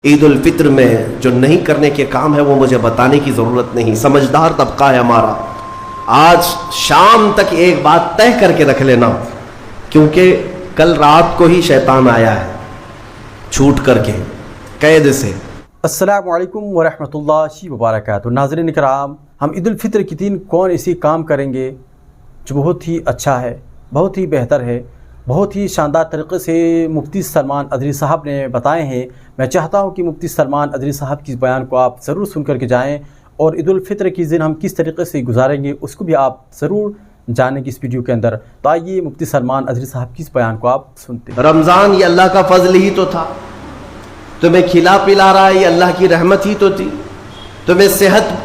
عید الفطر میں جو نہیں کرنے کے کام ہے وہ مجھے بتانے کی ضرورت نہیں، سمجھدار طبقہ ہے ہمارا۔ آج شام تک ایک بات طے کر کے رکھ لینا، کیونکہ کل رات کو ہی شیطان آیا ہے چھوٹ کر کے قید سے۔ السلام علیکم ورحمۃ اللہ وبرکاتہ۔ ناظرین کرام، ہم عید الفطر کے دن کون ایسی کام کریں گے جو بہت ہی اچھا ہے، بہت ہی بہتر ہے، بہت ہی شاندار طریقے سے مفتی سلمان ادری صاحب نے بتائے ہیں۔ میں چاہتا ہوں کہ مفتی سلمان ادری صاحب کی بیان کو آپ ضرور سن کر کے جائیں، اور عید الفطر کی دن ہم کس طریقے سے گزاریں گے اس کو بھی آپ ضرور جانیں گے اس ویڈیو کے اندر۔ تو آئیے مفتی سلمان ادری صاحب کی اس بیان کو آپ سنتے ہیں۔ رمضان یہ اللہ کا فضل ہی تو تھا، تمہیں کھلا پلا رہا ہے یہ اللہ کی رحمت ہی تو تھی، تمہیں صحت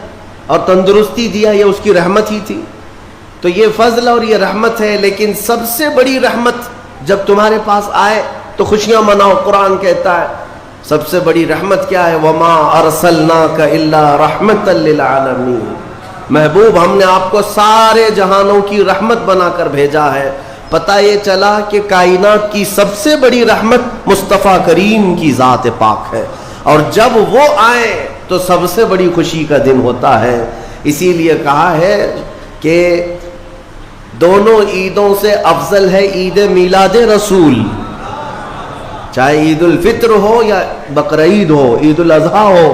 اور تندرستی دیا یہ اس کی رحمت ہی تھی، تو یہ فضل اور یہ رحمت ہے۔ لیکن سب سے بڑی رحمت جب تمہارے پاس آئے تو خوشیاں مناؤ۔ قرآن کہتا ہے سب سے بڑی رحمت کیا ہے؟ وَمَا أَرْسَلْنَاكَ إِلَّا رَحْمَةً لِّلْعَالَمِينَ، محبوب ہم نے آپ کو سارے جہانوں کی رحمت بنا کر بھیجا ہے۔ پتہ یہ چلا کہ کائنات کی سب سے بڑی رحمت مصطفیٰ کریم کی ذات پاک ہے، اور جب وہ آئے تو سب سے بڑی خوشی کا دن ہوتا ہے۔ اسی لیے کہا ہے کہ دونوں عیدوں سے افضل ہے عید میلاد رسول، چاہے عید الفطر ہو یا بقرعید ہو، عید الاضحیٰ ہو،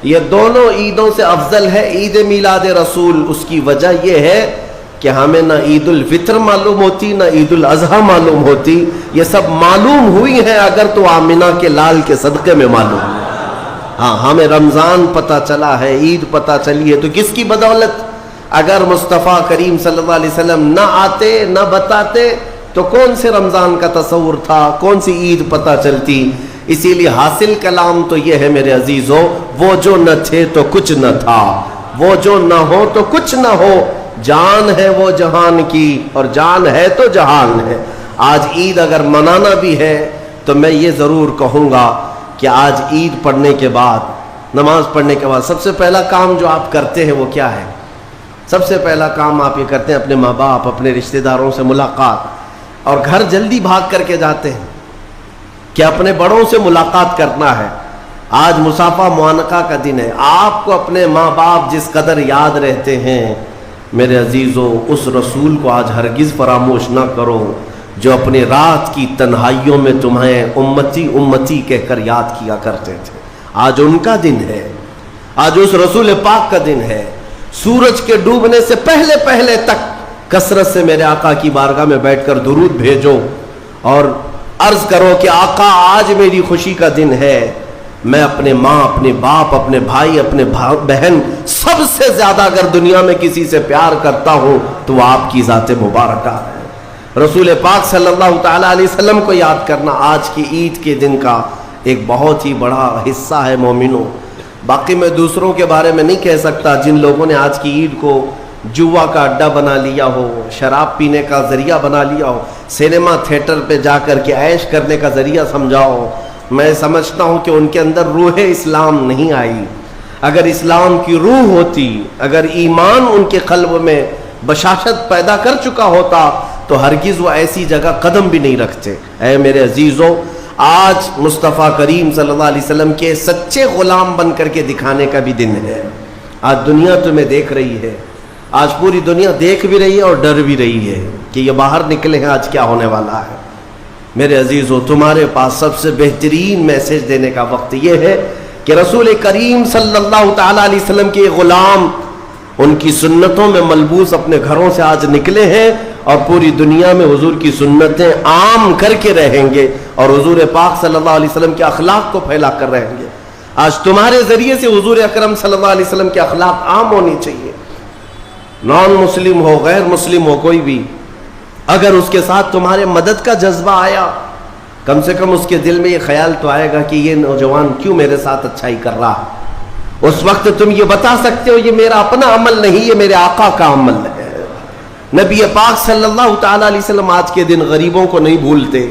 یہ دونوں عیدوں سے افضل ہے عید میلاد رسول۔ اس کی وجہ یہ ہے کہ ہمیں نہ عید الفطر معلوم ہوتی نہ عید الاضحیٰ معلوم ہوتی، یہ سب معلوم ہوئی ہیں اگر تو آمنہ کے لال کے صدقے میں معلوم ہے۔ ہاں، ہمیں رمضان پتہ چلا ہے، عید پتہ چلی ہے، تو کس کی بدولت؟ اگر مصطفیٰ کریم صلی اللہ علیہ وسلم نہ آتے نہ بتاتے تو کون سے رمضان کا تصور تھا، کون سی عید پتہ چلتی؟ اسی لیے حاصل کلام تو یہ ہے میرے عزیزو، وہ جو نہ تھے تو کچھ نہ تھا، وہ جو نہ ہو تو کچھ نہ ہو، جان ہے وہ جہان کی اور جان ہے تو جہان ہے۔ آج عید اگر منانا بھی ہے تو میں یہ ضرور کہوں گا کہ آج عید پڑھنے کے بعد، نماز پڑھنے کے بعد سب سے پہلا کام جو آپ کرتے ہیں وہ کیا ہے؟ سب سے پہلا کام آپ یہ کرتے ہیں اپنے ماں باپ، اپنے رشتہ داروں سے ملاقات، اور گھر جلدی بھاگ کر کے جاتے ہیں کہ اپنے بڑوں سے ملاقات کرنا ہے۔ آج مصافحہ معانقہ کا دن ہے۔ آپ کو اپنے ماں باپ جس قدر یاد رہتے ہیں میرے عزیزو، اس رسول کو آج ہرگز فراموش نہ کرو جو اپنے رات کی تنہائیوں میں تمہیں امتی امتی کہہ کر یاد کیا کرتے تھے۔ آج ان کا دن ہے، آج اس رسول پاک کا دن ہے۔ سورج کے ڈوبنے سے پہلے پہلے تک کثرت سے میرے آقا کی بارگاہ میں بیٹھ کر درود بھیجو اور عرض کرو کہ آقا آج میری خوشی کا دن ہے، میں اپنے ماں، اپنے باپ، اپنے بھائی، اپنے بہن، سب سے زیادہ اگر دنیا میں کسی سے پیار کرتا ہوں تو وہ آپ کی ذات مبارکہ ہے۔ رسول پاک صلی اللہ تعالیٰ علیہ وسلم کو یاد کرنا آج کی عید کے دن کا ایک بہت ہی بڑا حصہ ہے مومنوں۔ باقی میں دوسروں کے بارے میں نہیں کہہ سکتا، جن لوگوں نے آج کی عید کو جوا کا اڈا بنا لیا ہو، شراب پینے کا ذریعہ بنا لیا ہو، سینما تھیٹر پہ جا کر کے عیش کرنے کا ذریعہ سمجھاؤ، میں سمجھتا ہوں کہ ان کے اندر روح اسلام نہیں آئی۔ اگر اسلام کی روح ہوتی، اگر ایمان ان کے قلب میں بشاشت پیدا کر چکا ہوتا تو ہرگز وہ ایسی جگہ قدم بھی نہیں رکھتے۔ اے میرے عزیزو، آج مصطفیٰ کریم صلی اللہ علیہ وسلم کے سچے غلام بن کر کے دکھانے کا بھی دن ہے۔ آج دنیا تمہیں دیکھ رہی ہے، آج پوری دنیا دیکھ بھی رہی ہے اور ڈر بھی رہی ہے کہ یہ باہر نکلے ہیں آج کیا ہونے والا ہے۔ میرے عزیزو، تمہارے پاس سب سے بہترین میسج دینے کا وقت یہ ہے کہ رسول کریم صلی اللہ تعالیٰ علیہ وسلم کے غلام ان کی سنتوں میں ملبوس اپنے گھروں سے آج نکلے ہیں اور پوری دنیا میں حضور کی سنتیں عام کر کے رہیں گے اور حضور پاک صلی اللہ علیہ وسلم کے اخلاق کو پھیلا کر رہیں گے۔ آج تمہارے ذریعے سے حضور اکرم صلی اللہ علیہ وسلم کے اخلاق عام ہونی چاہیے۔ نان مسلم ہو، غیر مسلم ہو، کوئی بھی اگر اس کے ساتھ تمہارے مدد کا جذبہ آیا، کم سے کم اس کے دل میں یہ خیال تو آئے گا کہ یہ نوجوان کیوں میرے ساتھ اچھائی کر رہا ہے۔ اس وقت تم یہ بتا سکتے ہو یہ میرا اپنا عمل نہیں، یہ میرے آقا کا عمل ہے۔ نبی پاک صلی اللہ تعالیٰ علیہ وسلم آج کے دن غریبوں کو نہیں بھولتے،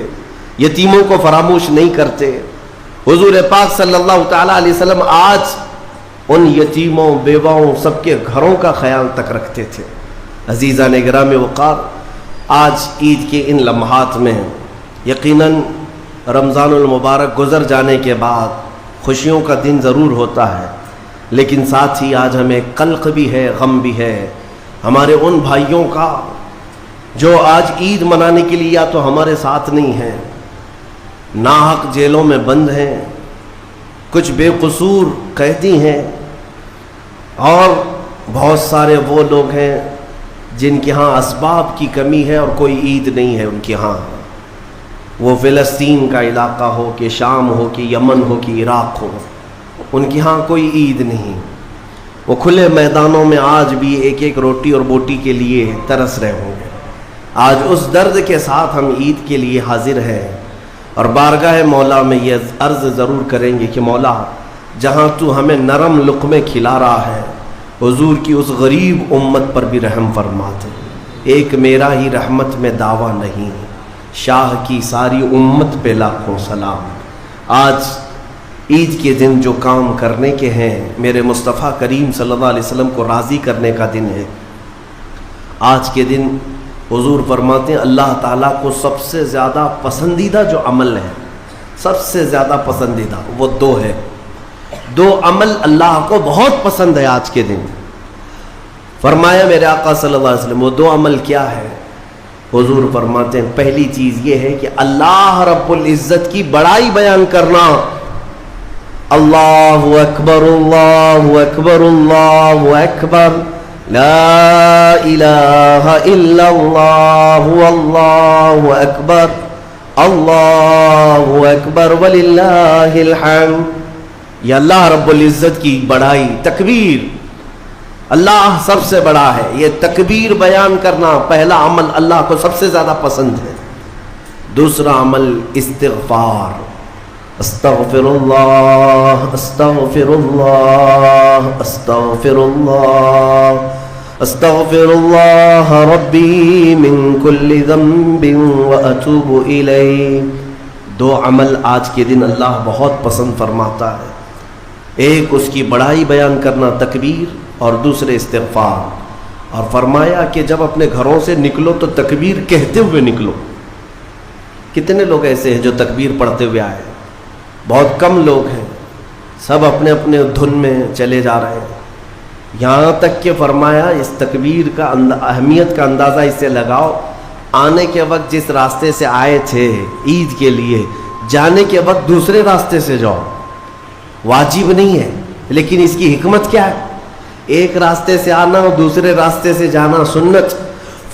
یتیموں کو فراموش نہیں کرتے۔ حضور پاک صلی اللہ تعالیٰ علیہ وسلم آج ان یتیموں، بیواؤں، سب کے گھروں کا خیال تک رکھتے تھے۔ عزیزان گرام وقار، آج عید کے ان لمحات میں یقیناً رمضان المبارک گزر جانے کے بعد خوشیوں کا دن ضرور ہوتا ہے، لیکن ساتھ ہی آج ہمیں قلق بھی ہے، غم بھی ہے ہمارے ان بھائیوں کا جو آج عید منانے کے لیے یا تو ہمارے ساتھ نہیں ہیں، ناحق جیلوں میں بند ہیں، کچھ بے قصور قیدی ہیں، اور بہت سارے وہ لوگ ہیں جن کے ہاں اسباب کی کمی ہے اور کوئی عید نہیں ہے ان کے ہاں، وہ فلسطین کا علاقہ ہو کہ شام ہو کہ یمن ہو کہ عراق ہو، ان کے ہاں کوئی عید نہیں، وہ کھلے میدانوں میں آج بھی ایک ایک روٹی اور بوٹی کے لیے ترس رہے ہوں گے۔ آج اس درد کے ساتھ ہم عید کے لیے حاضر ہیں اور بارگاہ مولا میں یہ عرض ضرور کریں گے کہ مولا جہاں تو ہمیں نرم لقمے کھلا رہا ہے، حضور کی اس غریب امت پر بھی رحم فرما دے۔ ایک میرا ہی رحمت میں دعویٰ نہیں، شاہ کی ساری امت پہ لاکھوں سلام۔ آج عید کے دن جو کام کرنے کے ہیں، میرے مصطفیٰ کریم صلی اللہ علیہ وسلم کو راضی کرنے کا دن ہے۔ آج کے دن حضور فرماتے ہیں اللہ تعالیٰ کو سب سے زیادہ پسندیدہ جو عمل ہے، سب سے زیادہ پسندیدہ وہ دو ہے، دو عمل اللہ کو بہت پسند ہے آج کے دن۔ فرمایا میرے آقا صلی اللہ علیہ وسلم وہ دو عمل کیا ہے؟ حضور فرماتے ہیں پہلی چیز یہ ہے کہ اللہ رب العزت کی بڑائی بیان کرنا، اللہ اکبر اللہ اکبر اللہ اکبر لا الہ الا اللہ اللہ اکبر اللہ اکبر وللہ الحمد۔ یہ اللہ رب العزت کی بڑائی، تکبیر، اللہ سب سے بڑا ہے، یہ تکبیر بیان کرنا پہلا عمل اللہ کو سب سے زیادہ پسند ہے۔ دوسرا عمل استغفار، استغفر اللہ استغفر اللہ استغفر اللہ استغفر اللہ ربی من کل ذنب واتوب الیہ۔ دو عمل آج کے دن اللہ بہت پسند فرماتا ہے، ایک اس کی بڑائی بیان کرنا تکبیر اور دوسرے استغفار، اور فرمایا کہ جب اپنے گھروں سے نکلو تو تکبیر کہتے ہوئے نکلو۔ کتنے لوگ ایسے ہیں جو تکبیر پڑھتے ہوئے آئے؟ بہت کم لوگ ہیں، سب اپنے اپنے دھن میں چلے جا رہے ہیں۔ یہاں تک کہ فرمایا اس تکبیر کا اہمیت کا اندازہ اس سے لگاؤ، آنے کے وقت جس راستے سے آئے تھے عید کے لیے، جانے کے وقت دوسرے راستے سے جاؤ، واجب نہیں ہے، لیکن اس کی حکمت کیا ہے؟ ایک راستے سے آنا اور دوسرے راستے سے جانا سنت۔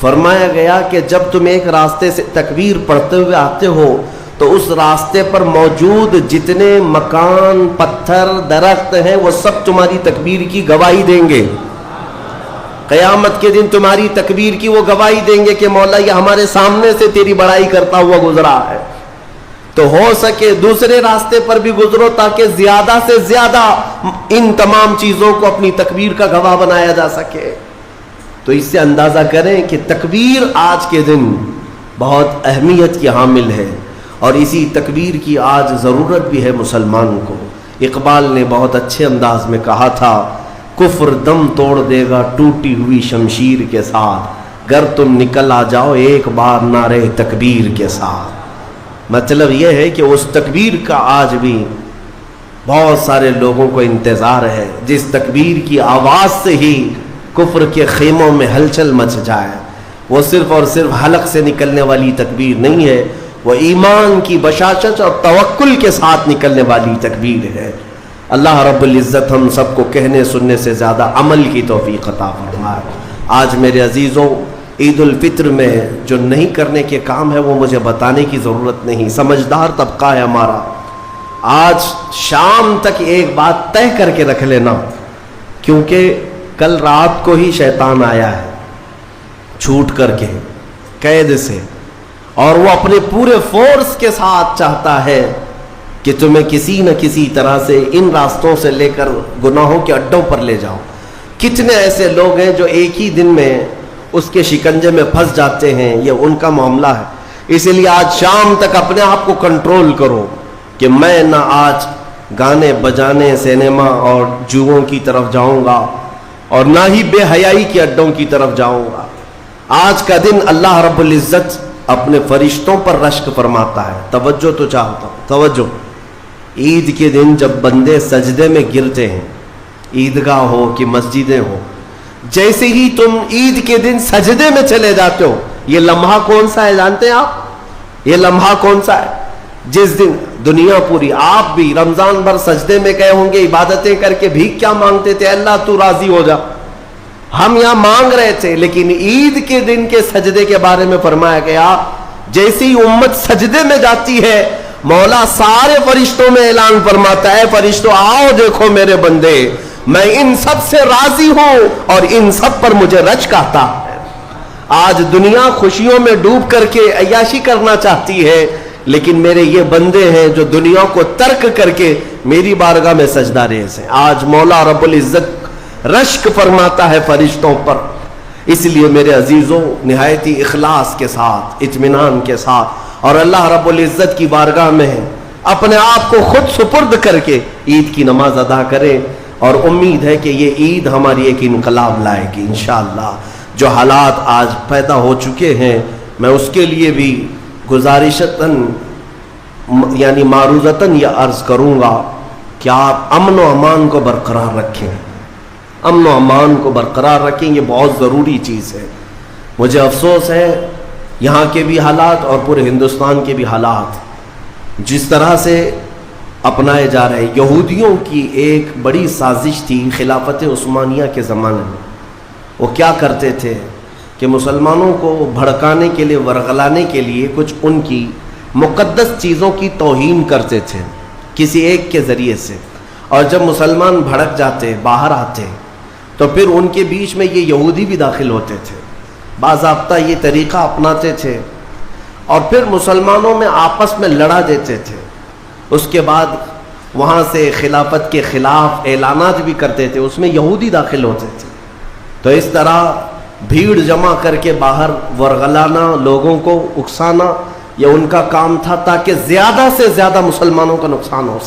فرمایا گیا کہ جب تم ایک راستے سے تکبیر پڑھتے ہوئے آتے ہو تو اس راستے پر موجود جتنے مکان، پتھر، درخت ہیں وہ سب تمہاری تکبیر کی گواہی دیں گے۔ قیامت کے دن تمہاری تکبیر کی وہ گواہی دیں گے کہ مولا یہ ہمارے سامنے سے تیری بڑائی کرتا ہوا گزرا ہے، تو ہو سکے دوسرے راستے پر بھی گزرو تاکہ زیادہ سے زیادہ ان تمام چیزوں کو اپنی تکبیر کا گواہ بنایا جا سکے۔ تو اس سے اندازہ کریں کہ تکبیر آج کے دن بہت اہمیت کی حامل ہے، اور اسی تکبیر کی آج ضرورت بھی ہے مسلمان کو۔ اقبال نے بہت اچھے انداز میں کہا تھا، کفر دم توڑ دے گا ٹوٹی ہوئی شمشیر کے ساتھ، گر تم نکل آ جاؤ ایک بار نعرے تکبیر کے ساتھ۔ مطلب یہ ہے کہ اس تکبیر کا آج بھی بہت سارے لوگوں کو انتظار ہے، جس تکبیر کی آواز سے ہی کفر کے خیموں میں ہلچل مچ جائے۔ وہ صرف اور صرف حلق سے نکلنے والی تکبیر نہیں ہے، وہ ایمان کی بشاشت اور توکل کے ساتھ نکلنے والی تکبیر ہے۔ اللہ رب العزت ہم سب کو کہنے سننے سے زیادہ عمل کی توفیق عطا فرمائے۔ آج میرے عزیزوں، عید الفطر میں جو نہیں کرنے کے کام ہے وہ مجھے بتانے کی ضرورت نہیں، سمجھدار طبقہ ہے ہمارا۔ آج شام تک ایک بات طے کر کے رکھ لینا، کیونکہ کل رات کو ہی شیطان آیا ہے چھوٹ کر کے قید سے، اور وہ اپنے پورے فورس کے ساتھ چاہتا ہے کہ تمہیں کسی نہ کسی طرح سے ان راستوں سے لے کر گناہوں کے اڈوں پر لے جاؤ۔ کتنے ایسے لوگ ہیں جو ایک ہی دن میں اس کے شکنجے میں پھنس جاتے ہیں، یہ ان کا معاملہ ہے۔ اسی لیے آج شام تک اپنے آپ کو کنٹرول کرو کہ میں نہ آج گانے بجانے، سینما اور جوؤں کی طرف جاؤں گا، اور نہ ہی بے حیائی کے اڈوں کی طرف جاؤں گا۔ آج کا دن اللہ رب العزت اپنے فرشتوں پر رشک فرماتا ہے۔ توجہ تو چاہتا ہوں، توجہ۔ عید کے دن جب بندے سجدے میں گرتے ہیں، عیدگاہ ہو کہ مسجدیں ہو، جیسے ہی تم عید کے دن سجدے میں چلے جاتے ہو، یہ لمحہ کون سا ہے جانتے ہیں آپ؟ یہ لمحہ کون سا ہے؟ جس دن دنیا پوری، آپ بھی رمضان بھر سجدے میں گئے ہوں گے، عبادتیں کر کے بھیک کیا مانگتے تھے؟ اللہ تو راضی ہو جا، ہم یہاں مانگ رہے تھے، لیکن عید کے دن کے سجدے کے بارے میں فرمایا گیا جیسے ہی امت سجدے میں جاتی ہے، مولا سارے فرشتوں میں اعلان فرماتا ہے، فرشتوں آؤ دیکھو میرے بندے، میں ان سب سے راضی ہوں اور ان سب پر مجھے رجک آتا ہے۔ آج دنیا خوشیوں میں ڈوب کر کے عیاشی کرنا چاہتی ہے، لیکن میرے یہ بندے ہیں جو دنیا کو ترک کر کے میری بارگاہ میں سجدہ ریز ہیں۔ آج مولا رب العزت رشک فرماتا ہے فرشتوں پر۔ اس لیے میرے عزیزوں، نہایتی اخلاص کے ساتھ، اطمینان کے ساتھ اور اللہ رب العزت کی بارگاہ میں اپنے آپ کو خود سپرد کر کے عید کی نماز ادا کریں، اور امید ہے کہ یہ عید ہماری ایک انقلاب لائے گی انشاءاللہ۔ جو حالات آج پیدا ہو چکے ہیں، میں اس کے لیے بھی گزارشتاً یعنی معروضتاً یہ عرض کروں گا کہ آپ امن و امان کو برقرار رکھیں، امن و امان کو برقرار رکھیں، یہ بہت ضروری چیز ہے۔ مجھے افسوس ہے یہاں کے بھی حالات اور پورے ہندوستان کے بھی حالات جس طرح سے اپنائے جا رہے۔ یہودیوں کی ایک بڑی سازش تھی خلافت عثمانیہ کے زمانے میں۔ وہ کیا کرتے تھے کہ مسلمانوں کو بھڑکانے کے لیے، ورغلانے کے لیے کچھ ان کی مقدس چیزوں کی توہین کرتے تھے کسی ایک کے ذریعے سے، اور جب مسلمان بھڑک جاتے، باہر آتے، تو پھر ان کے بیچ میں یہ یہودی بھی داخل ہوتے تھے، باضابطہ یہ طریقہ اپناتے تھے، اور پھر مسلمانوں میں آپس میں لڑا دیتے تھے۔ اس کے بعد وہاں سے خلافت کے خلاف اعلانات بھی کرتے تھے، اس میں یہودی داخل ہوتے تھے۔ تو اس طرح بھیڑ جمع کر کے باہر ورغلانا، لوگوں کو اکسانا، یہ ان کا کام تھا تاکہ زیادہ سے زیادہ مسلمانوں کا نقصان ہو